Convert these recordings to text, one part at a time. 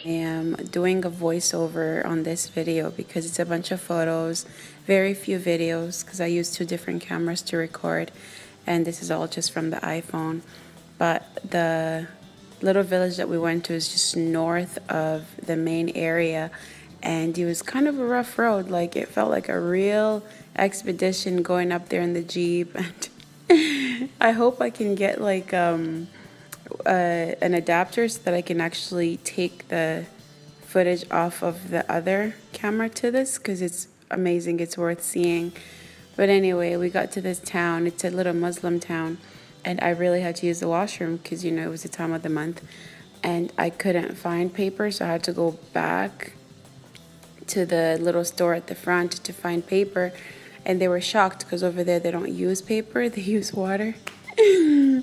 I am doing a voiceover on this video because it's a bunch of photos, very few videos because I use two different cameras to record, and this is all just from the iPhone. But the little village that we went to is just north of the main area, and it was kind of a rough road. Like, it felt like a real expedition going up there in the Jeep. And I hope I can get like an adapter so that I can actually take the footage off of the other camera to this, because it's amazing. It's worth seeing. But anyway, we got to this town. It's a little Muslim town, and I really had to use the washroom because, you know, it was the time of the month, and I couldn't find paper, so I had to go back to the little store at the front to find paper. And they were shocked because over there they don't use paper, they use water.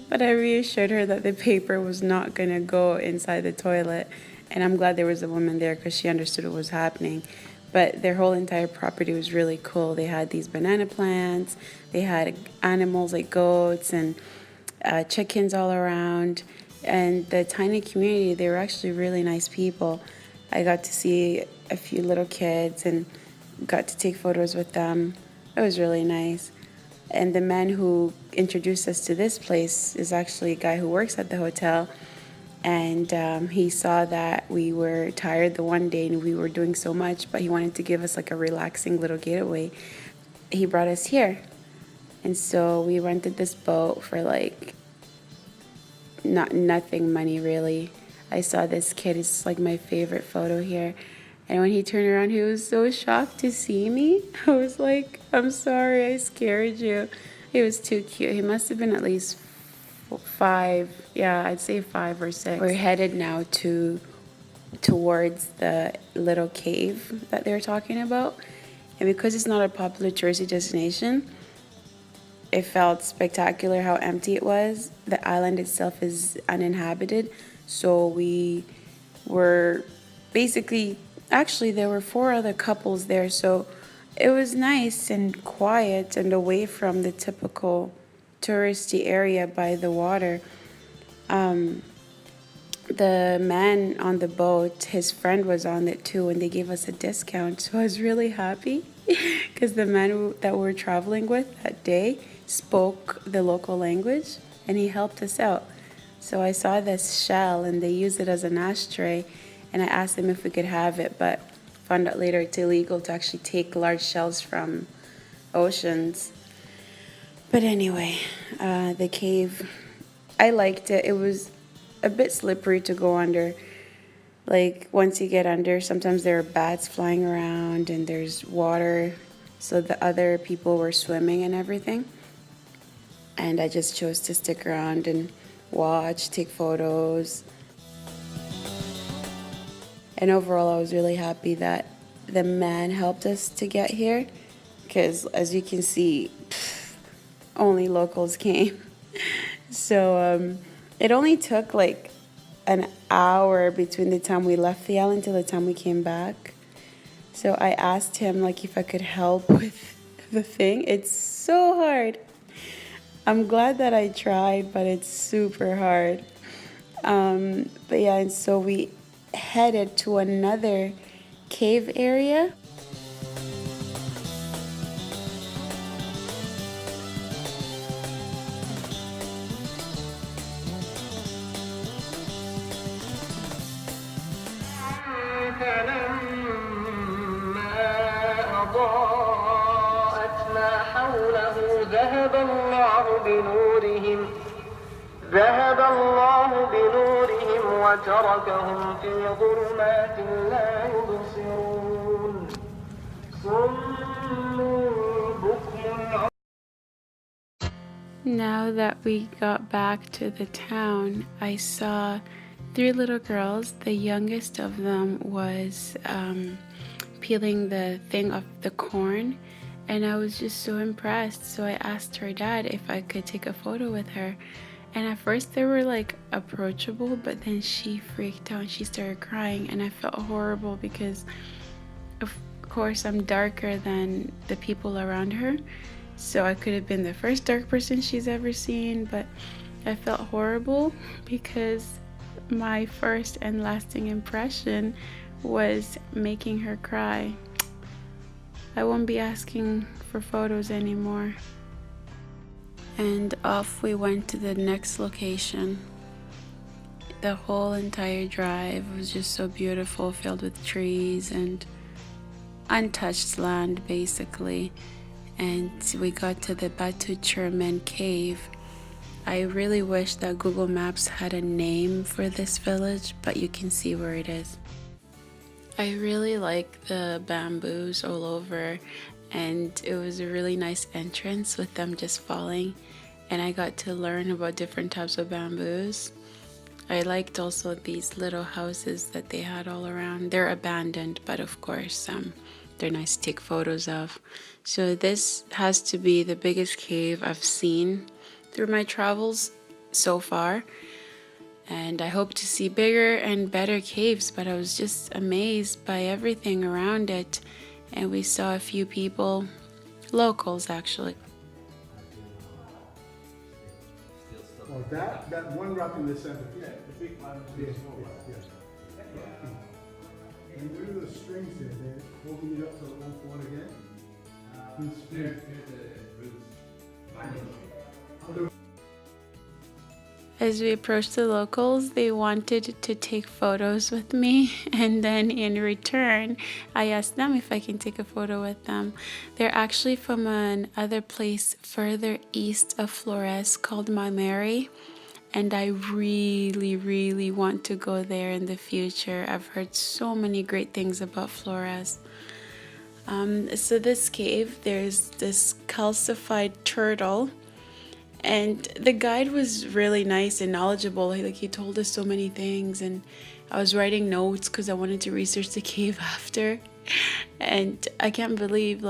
But I reassured her that the paper was not going to go inside the toilet. And I'm glad there was a woman there because she understood what was happening. But their whole entire property was really cool. They had these banana plants, they had animals like goats and chickens all around. And the tiny community, they were actually really nice people. I got to see a few little kids and got to take photos with them. It was really nice. And the man who introduced us to this place is actually a guy who works at the hotel. And he saw that we were tired the one day and we were doing so much, but he wanted to give us like a relaxing little getaway. He brought us here. And so we rented this boat for like nothing money really. I saw this kid, it's like my favorite photo here. And when he turned around, he was so shocked to see me. I was like, I'm sorry, I scared you. He was too cute. He must have been at least 5. Yeah, I'd say 5 or 6. We're headed now towards the little cave that they were talking about. And because it's not a popular touristy destination, it felt spectacular how empty it was. The island itself is uninhabited. So we were basically, actually there were 4 other couples there. So it was nice and quiet and away from the typical touristy area by the water. The man on the boat, his friend was on it too, and they gave us a discount. So I was really happy because the man that we're traveling with that day spoke the local language and he helped us out. So I saw this shell and they use it as an ashtray, and I asked them if we could have it, but found out later it's illegal to actually take large shells from oceans. But anyway, the cave, I liked it. It was a bit slippery to go under. Like, once you get under, sometimes there are bats flying around and there's water. So the other people were swimming and everything. And I just chose to stick around and watch, take photos. And overall, I was really happy that the man helped us to get here. Because as you can see, only locals came. So it only took like an hour between the time we left the island till the time we came back. So I asked him like if I could help with the thing. It's so hard. I'm glad that I tried, but it's super hard. But yeah, and so we headed to another cave area. ذهب الله بنورهم وتركهم في ظلمات لا يبصرون صم بكم. Now that we got back to the town, I saw 3 little girls. The youngest of them was peeling the thing off the corn, and I was just so impressed. So I asked her dad if I could take a photo with her. And at first they were like approachable, but then she freaked out and she started crying, and I felt horrible because of course I'm darker than the people around her, so I could have been the first dark person she's ever seen. But I felt horrible because my first and lasting impression was making her cry. I won't be asking for photos anymore. And off we went to the next location. The whole entire drive was just so beautiful, filled with trees and untouched land basically. And we got to the Batu Cermin cave. I really wish that Google Maps had a name for this village, but you can see where it is. I really like the bamboos all over, and it was a really nice entrance with them just falling, and I got to learn about different types of bamboos. I liked also these little houses that they had all around. They're abandoned, but of course they're nice to take photos of. So this has to be the biggest cave I've seen through my travels so far, and I hope to see bigger and better caves, but I was just amazed by everything around it. And we saw a few people, locals actually. Oh, that one rock in the center. Yeah, the big one. Yeah. And what are those strings there? They're holding it up so it won't fall again? They're the roots. As we approached the locals, they wanted to take photos with me, and then in return, I asked them if I can take a photo with them. They're actually from another place further east of Flores called Mameri, and I really want to go there in the future. I've heard so many great things about Flores. So this cave, there's this calcified turtle. And the guide was really nice and knowledgeable. He told us so many things, and I was writing notes because I wanted to research the cave after. And I can't believe,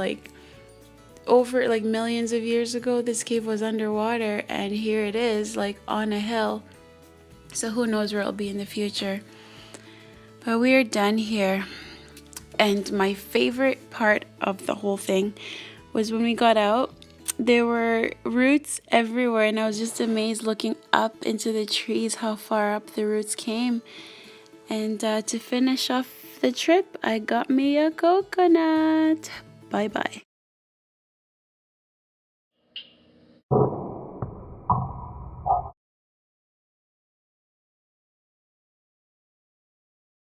over millions of years ago, this cave was underwater, and here it is, on a hill. So who knows where it'll be in the future. But we are done here. And my favorite part of the whole thing was when we got out. There were roots everywhere, and I was just amazed looking up into the trees how far up the roots came. And to finish off the trip, I got me a coconut. Bye bye.